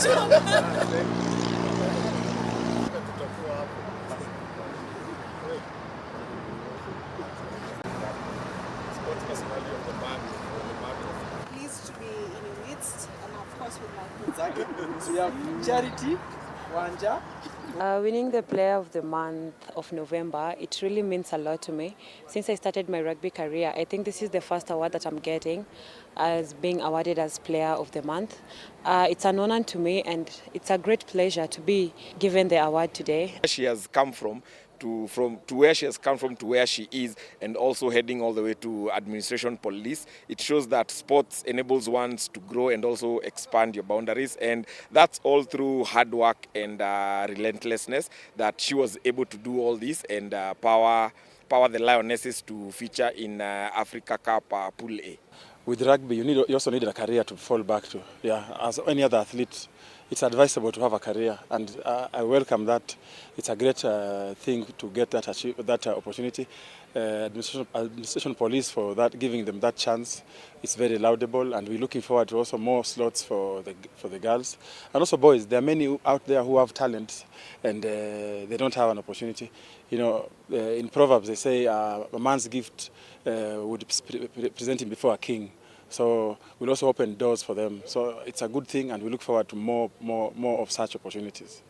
Pleased to be in your midst, and of course with my kids. So we have Charity, Wanja. Winning the Player of the Month of November, it really means a lot to me. Since I started my rugby career, I think this is the first award that I'm getting as being awarded as Player of the Month. It's an honor to me, and it's a great pleasure to be given the award today. She has come from where she has come from to where she is, and also heading all the way to administration police. It shows that sports enables one to grow and also expand your boundaries, and that's all through hard work and relentlessness that she was able to do all this and power the Lionesses to feature in Africa Cup Pool A. With rugby, you also need a career to fall back to. Yeah, as any other athlete, it's advisable to have a career, and I welcome that. It's a great thing to get that opportunity. Administration police for that, giving them that chance. It's very laudable, and we're looking forward to also more slots for the girls and also boys. There are many out there who have talent and they don't have an opportunity. You know, in Proverbs they say a man's gift would present him before a king. So we'll also open doors for them. So it's a good thing, and we look forward to more of such opportunities.